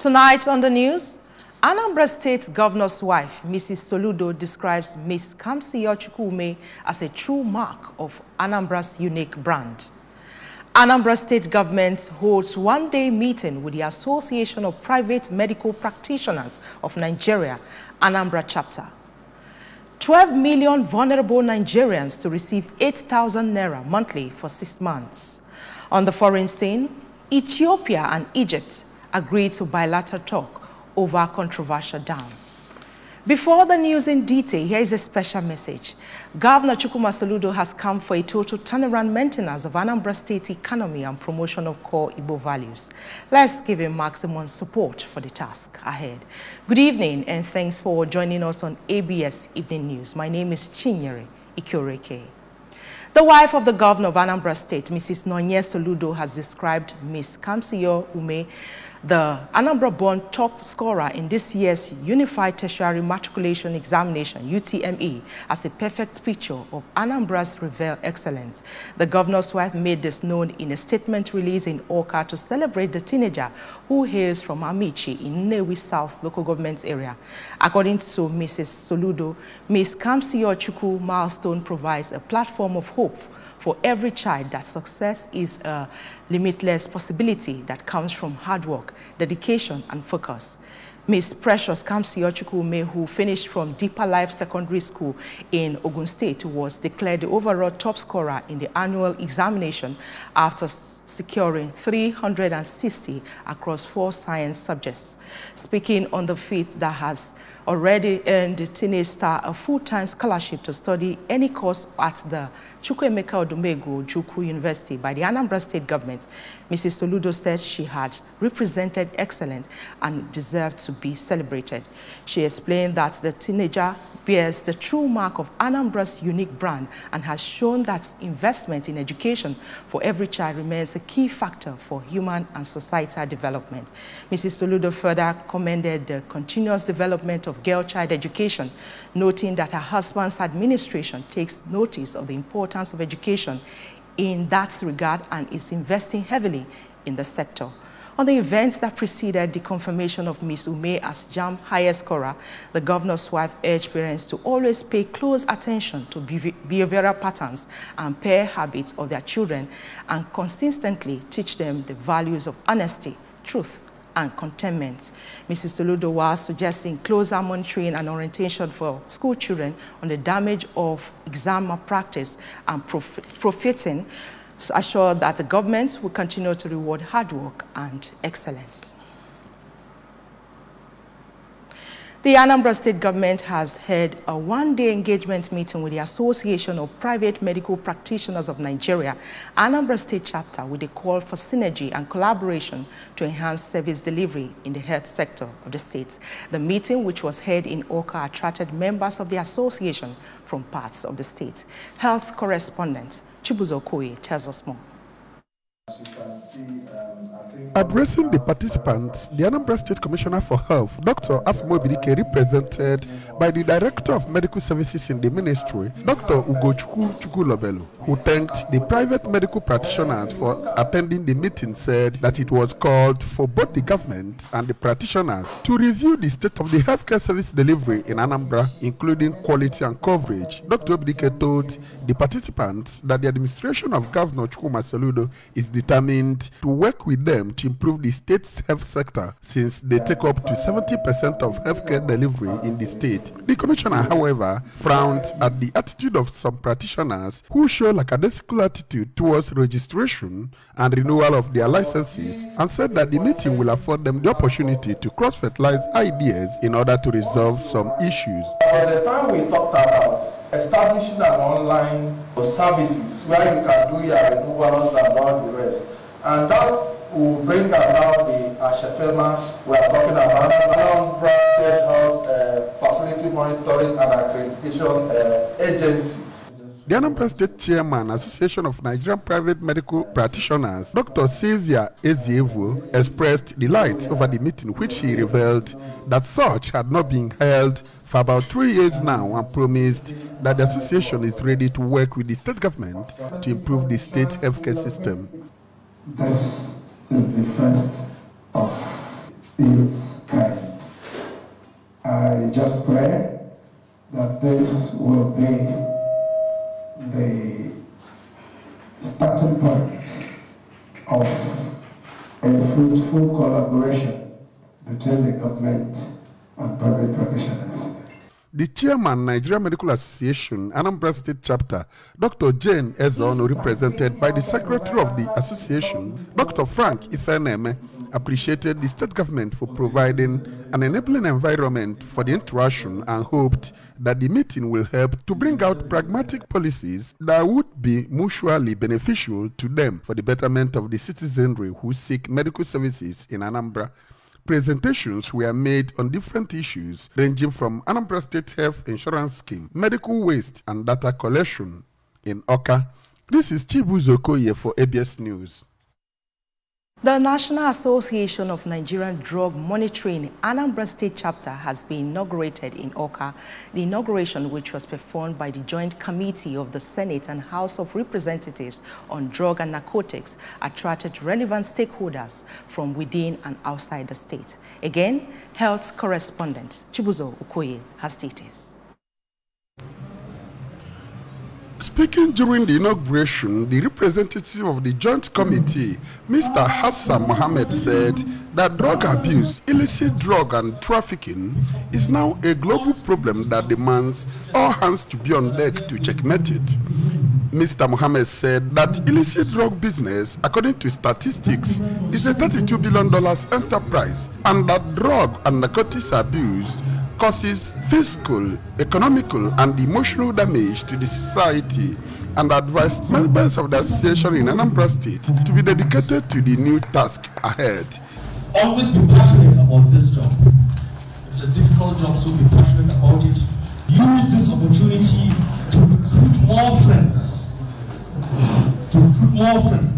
Tonight on the news, Anambra State Governor's wife, Mrs. Soludo, describes Ms. Kamsiyo Chukwume as a true mark of Anambra's unique brand. Anambra State Government holds one-day meeting with the Association of Private Medical Practitioners of Nigeria, Anambra Chapter. 12 million vulnerable Nigerians to receive 8,000 naira monthly for 6 months. On the foreign scene, Ethiopia and Egypt agreed to bilateral talk over controversial dam. Before the news in detail, here is a special message. Governor Chukwuma Soludo has come for a total turnaround maintenance of Anambra State economy and promotion of core Igbo values. Let's give him maximum support for the task ahead. Good evening and thanks for joining us on ABS Evening News. My name is Chinyere Ikoreke. The wife of the governor of Anambra State, Mrs. Nonye Soludo, has described Ms. Kamsiyo Ume, the Anambra-born top scorer in this year's Unified Tertiary Matriculation Examination, UTME, as a perfect picture of Anambra's revealed excellence. The governor's wife made this known in a statement released in Awka to celebrate the teenager who hails from Amici in Nnewi South local government area. According to Mrs. Soludo, Ms. Kamsiyo Chukwu milestone provides a platform of hope for every child that success is a limitless possibility that comes from hard work, dedication, and focus. Ms. Precious Kamsiyo Chukwume, who finished from Deeper Life Secondary School in Ogun State, was declared the overall top scorer in the annual examination after securing 360 across 4 science subjects. Speaking on the feat that has already earned the teenage star a full-time scholarship to study any course at the Chukwuemeka Odumegwu Ojukwu University by the Anambra State government, Mrs. Soludo said she had represented excellence and deserved to be celebrated. She explained that the teenager bears the true mark of Anambra's unique brand and has shown that investment in education for every child remains a key factor for human and societal development. Mrs. Soludo further commended the continuous development of girl-child education, noting that her husband's administration takes notice of the importance of education in that regard and is investing heavily in the sector. On the events that preceded the confirmation of Ms. Ume as JAMB highest scorer, the governor's wife urged parents to always pay close attention to behavioral patterns and peer habits of their children and consistently teach them the values of honesty, truth, and contentment. Mrs. Soludo was suggesting closer monitoring and orientation for school children on the damage of exam malpractice and profiting to assure that the government will continue to reward hard work and excellence. The Anambra State government has held a one-day engagement meeting with the Association of Private Medical Practitioners of Nigeria, Anambra State chapter, with a call for synergy and collaboration to enhance service delivery in the health sector of the state. The meeting, which was held in Awka, attracted members of the association from parts of the state. Health correspondent Chibuzo Okoye tells us more. As you can see, addressing the participants, the Anambra State Commissioner for Health, Dr. Afimo Birike, represented by the Director of Medical Services in the Ministry, Dr. Ugochukwu Chukwulobelu, who thanked the private medical practitioners for attending the meeting, said that it was called for both the government and the practitioners to review the state of the healthcare service delivery in Anambra, including quality and coverage. Dr. Birike told the participants that the administration of Governor Chukwuma Soludo is determined to work with them to improve the state's health sector, since they take up to 70% of healthcare delivery in the state. The commissioner, however, frowned at the attitude of some practitioners who show lackadaisical attitude towards registration and renewal of their licenses, and said that the meeting will afford them the opportunity to cross-fertilize ideas in order to resolve some issues. At the time we talked about establishing an online services where you can do your renewals and all the rest, and that will bring about the ASHEFEMA we are talking about, non-branded health facility monitoring and accreditation agency. The Anambra State Chairman, Association of Nigerian Private Medical Practitioners, Dr. Sylvia Ezievu, expressed delight over the meeting, which he revealed that such had not been held for about 3 years now, and promised that the association is ready to work with the state government to improve the state healthcare system. This is the first of its kind. I just pray that this will be the starting point of a fruitful collaboration between the government and private practitioners. The chairman, Nigeria Medical Association, Anambra State Chapter, Dr. Jane Ezeonu, represented by the secretary of the association, Dr. Frank Ifeneme, appreciated the state government for providing an enabling environment for the interaction and hoped that the meeting will help to bring out pragmatic policies that would be mutually beneficial to them for the betterment of the citizenry who seek medical services in Anambra. Presentations were made on different issues ranging from Anambra State Health Insurance Scheme, medical waste and data collection in Awka. This is Chibuzo Okoye for ABS News. The National Association of Nigerian Drug Monitoring Anambra State Chapter has been inaugurated in Awka. The inauguration, which was performed by the Joint Committee of the Senate and House of Representatives on Drug and Narcotics, attracted relevant stakeholders from within and outside the state. Again, health correspondent Chibuzo Okoye has details. Speaking during the inauguration, the representative of the Joint Committee, Mr. Hassan Mohammed, said that drug abuse, illicit drug and trafficking is now a global problem that demands all hands to be on deck to checkmate it. Mr. Mohammed said that illicit drug business, according to statistics, is a $32 billion enterprise, and that drug and narcotics abuse causes physical, economical, and emotional damage to the society, and advised members of the association in Anambra State to be dedicated to the new task ahead. Always be passionate about this job. It's a difficult job, so be passionate about it. Use this opportunity to recruit more friends.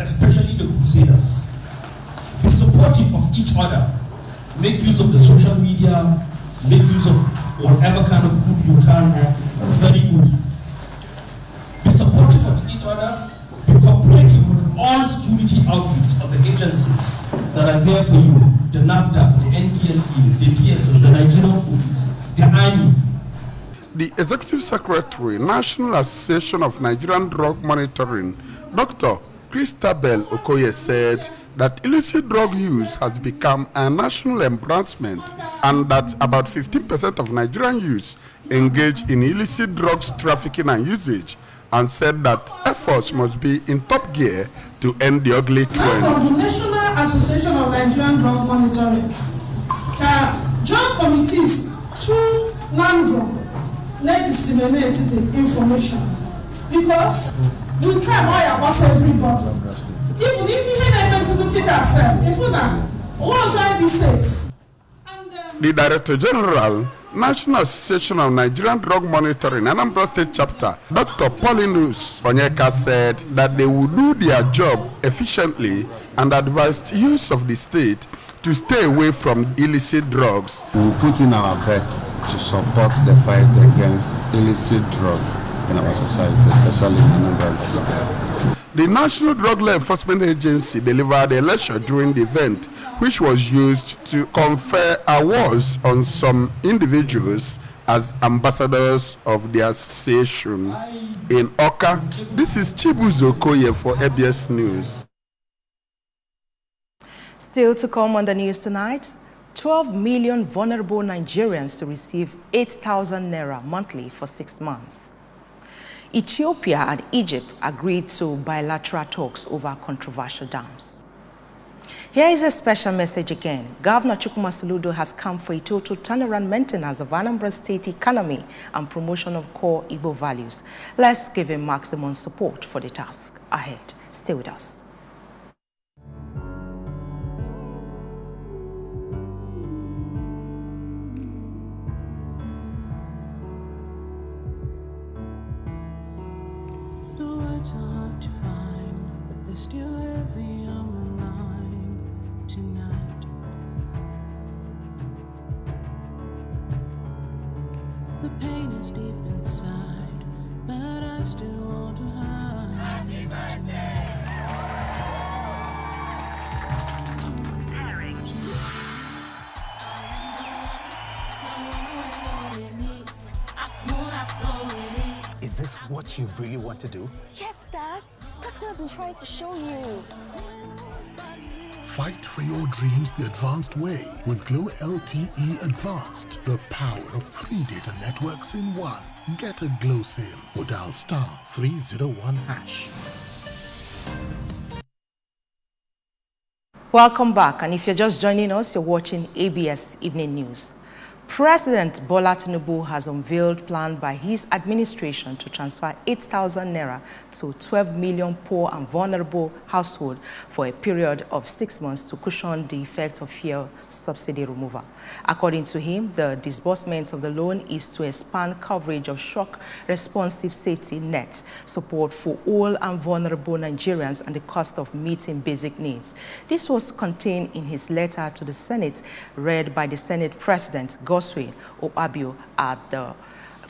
Especially the crusaders. Be supportive of each other. Make use of the social media. Make use of whatever kind of group you can. It's very good. Be supportive of each other. Be cooperative with all security outfits of the agencies that are there for you. The NAFTA, the NDLE, the DSS, the Nigerian Police, the Army. The Executive Secretary, National Association of Nigerian Drug Monitoring, Dr. Christabel Okoye, said that illicit drug use has become a national embarrassment and that about 15% of Nigerian youths engage in illicit drugs trafficking and usage, and said that efforts must be in top gear to end the ugly trend. From the National Association of Nigerian Drug Monitoring, joint committees through NANDRO let disseminate the information because we care about everybody. Even if you had look at ourselves, if you want to be safe. The Director General, National Association of Nigerian Drug Monitoring, Anambra State Chapter, Dr. Paulinus Onyeka, said that they will do their job efficiently and advised youth of the state to stay away from illicit drugs. We will put in our best to support the fight against illicit drugs in our society, especially in Anambra. The National Drug Law Enforcement Agency delivered a lecture during the event, which was used to confer awards on some individuals as ambassadors of the association. In Awka, this is Chibuzo Okoye for ABS News. Still to come on the news tonight, 12 million vulnerable Nigerians to receive 8,000 naira monthly for 6 months. Ethiopia and Egypt agreed to bilateral talks over controversial dams. Here is a special message again. Governor Chukwuma Soludo has come for a total turnaround maintenance of Anambra State economy and promotion of core Igbo values. Let's give him maximum support for the task ahead. Stay with us. Still heavy on my mind tonight. The pain is deep inside, but I still want to hide. Happy birthday! this what you really want to do? Yes, Dad. That's what I've been trying to show you. Fight for your dreams the advanced way with Glow LTE Advanced, the power of 3 data networks in one. Get a Glow SIM or dial *301#. Welcome back, and if you're just joining us, you're watching ABS Evening News. President Bola Tinubu has unveiled plan by his administration to transfer 8,000 naira to 12 million poor and vulnerable households for a period of 6 months to cushion the effect of fuel subsidy removal. According to him, the disbursement of the loan is to expand coverage of shock responsive safety nets, support for all and vulnerable Nigerians, and the cost of meeting basic needs. This was contained in his letter to the Senate, read by the Senate President Godswill Akpabio at the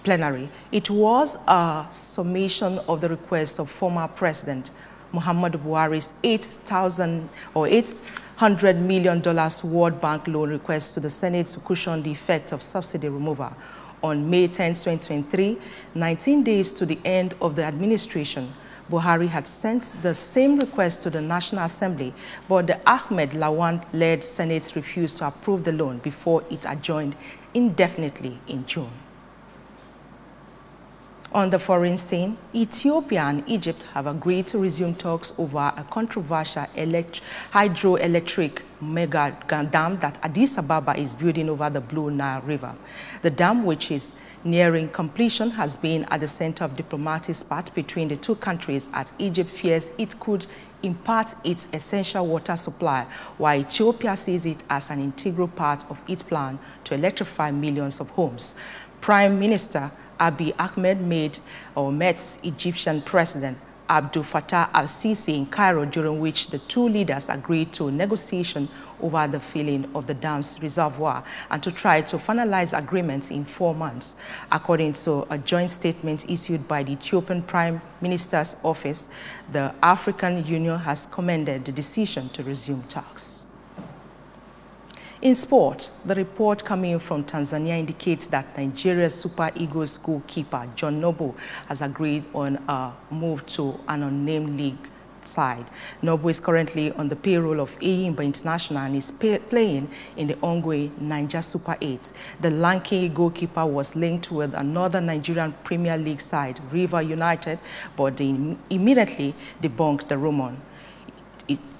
plenary. It was a summation of the request of former President Muhammadu Buhari's $800 million World Bank loan request to the Senate to cushion the effect of subsidy removal. On May 10, 2023, 19 days to the end of the administration, Buhari had sent the same request to the National Assembly, but the Ahmed Lawan-led Senate refused to approve the loan before it adjourned indefinitely in June. On the foreign scene, Ethiopia and Egypt have agreed to resume talks over a controversial hydroelectric mega dam that Addis Ababa is building over the Blue Nile River. The dam, which is nearing completion, has been at the center of diplomatic spat between the two countries as Egypt fears it could impart its essential water supply, while Ethiopia sees it as an integral part of its plan to electrify millions of homes. Prime Minister Abiy Ahmed met Egyptian President Abdel Fattah al-Sisi in Cairo, during which the two leaders agreed to negotiation over the filling of the dam's reservoir and to try to finalize agreements in 4 months. According to a joint statement issued by the Ethiopian Prime Minister's office, the African Union has commended the decision to resume talks. In sport, the report coming from Tanzania indicates that Nigeria's Super Eagles goalkeeper John Noble has agreed on a move to an unnamed league side. Noble is currently on the payroll of Eyimba International and is playing in the ongoing Niger Super 8. The lanky goalkeeper was linked with another Nigerian Premier League side, River United, but they immediately debunked the rumor.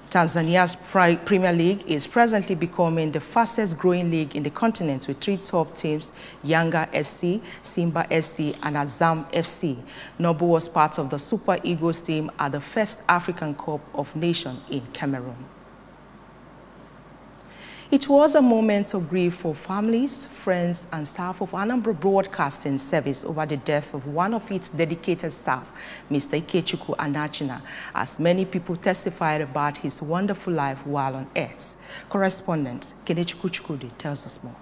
Tanzania's Premier League is presently becoming the fastest growing league in the continent, with 3 top teams: Yanga SC, Simba SC, and Azam FC. Noble was part of the Super Eagles team at the first African Cup of Nations in Cameroon. It was a moment of grief for families, friends, and staff of Anambra Broadcasting Service over the death of one of its dedicated staff, Mr. Ikechukwu Anachina, as many people testified about his wonderful life while on earth. Correspondent Kenechukwu Chukwudi tells us more.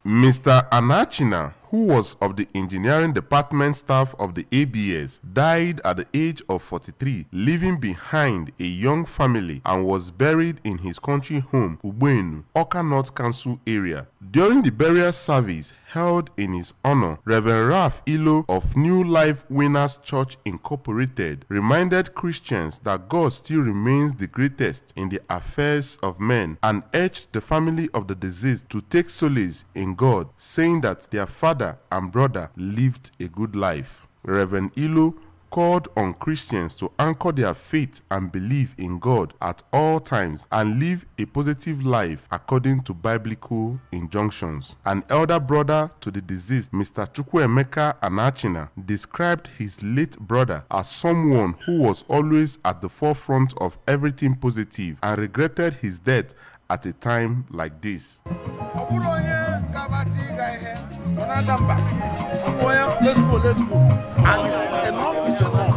Mr. Anachina, who was of the engineering department staff of the ABS, died at the age of 43, leaving behind a young family, and was buried in his country home, Ugbenu, Awka North Council area. During the burial service held in his honor, Reverend Ralph Ilo of New Life Winners Church Incorporated reminded Christians that God still remains the greatest in the affairs of men, and urged the family of the deceased to take solace in God, saying that their father and brother lived a good life. Reverend Ilo called on Christians to anchor their faith and belief in God at all times and live a positive life according to biblical injunctions. An elder brother to the deceased, Mr. Chukwuemeka Anachina, described his late brother as someone who was always at the forefront of everything positive and regretted his death at a time like this. Let's go. And enough is enough.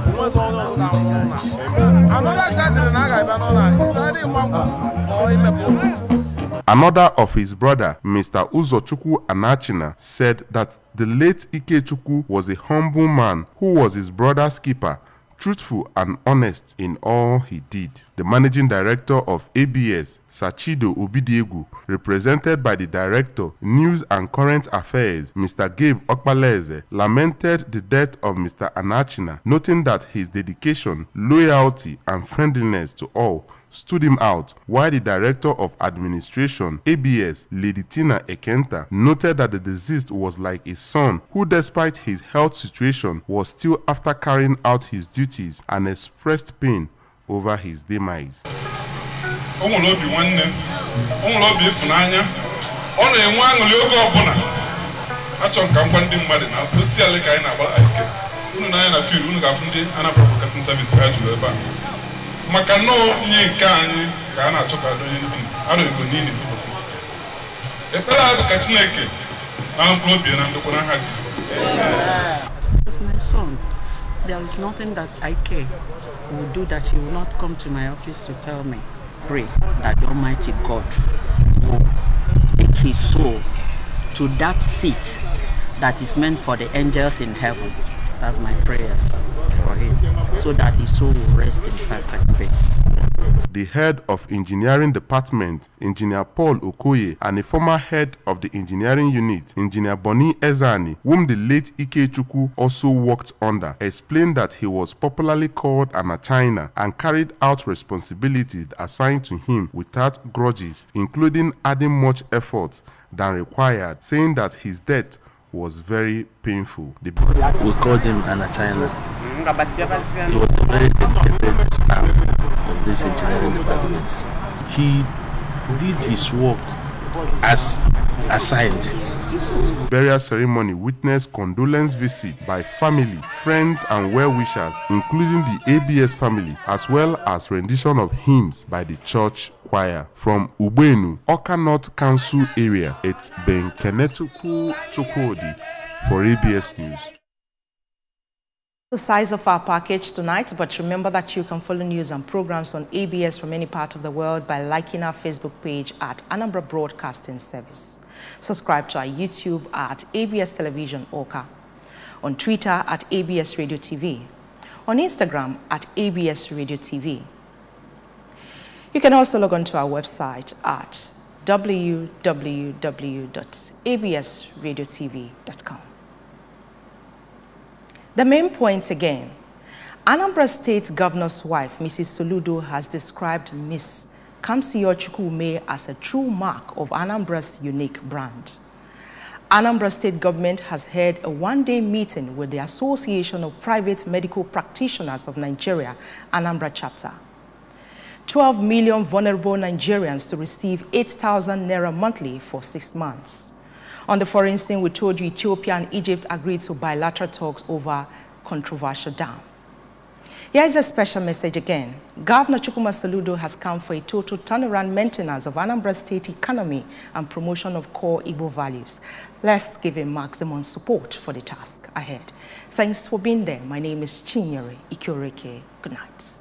Another of his brother, Mr. Uzochukwu Anachina, said that the late Ikechukwu was a humble man who was his brother's keeper, truthful and honest in all he did. The managing director of ABS, Sachido Obidiegu, represented by the director, News and Current Affairs, Mr. Gabe Okpaleze, lamented the death of Mr. Anachina, noting that his dedication, loyalty, and friendliness to all stood him out, while the Director of Administration, ABS, Lady Tina Ekenta, noted that the deceased was like a son who, despite his health situation, was still after carrying out his duties and expressed pain over his demise. Makano nyekani kana choka do aro go nini fosi e pela ka chineke na probi na ndo kona ha Jesus. It's my son. There is nothing that I care will do that he will not come to my office to tell me. Pray that the Almighty God will take his soul to that seat that is meant for the angels in heaven. That's my prayers for him, so that his soul will rest in perfect peace. The head of engineering department, Engineer Paul Okoye, and the former head of the engineering unit, Engineer Boni Ezani, whom the late Ikechukwu also worked under, explained that he was popularly called Anachina and carried out responsibilities assigned to him without grudges, including adding much effort than required, saying that his death was very painful. We called him Anachina. He was a very dedicated staff of this engineering department. He did his work as assigned. Burial ceremony witnessed condolence visit by family, friends and well-wishers, including the ABS family, as well as rendition of hymns by the church choir. From Ubenu, Oka North Council area, it's Ben Kenetuku Chokodi for ABS News. The size of our package tonight, but remember that you can follow news and programs on ABS from any part of the world by liking our Facebook page at Anambra Broadcasting Service. Subscribe to our YouTube at ABS Television Oka, on Twitter at ABS Radio TV, on Instagram at ABS Radio TV. You can also log on to our website at www.absradiotv.com. The main points again. Anambra State Governor's wife, Mrs. Soludo, has described Ms. Kamsiyo Ume as a true mark of Anambra's unique brand. Anambra State government has held a one-day meeting with the Association of Private Medical Practitioners of Nigeria, Anambra chapter. 12 million vulnerable Nigerians to receive 8,000 naira monthly for 6 months. On the foreign scene, we told you Ethiopia and Egypt agreed to bilateral talks over controversial dam. Here is a special message again. Governor Chukwuma Soludo has come for a total turnaround maintenance of Anambra State economy and promotion of core Igbo values. Let's give him maximum support for the task ahead. Thanks for being there. My name is Chinyere Ikioreke. Good night.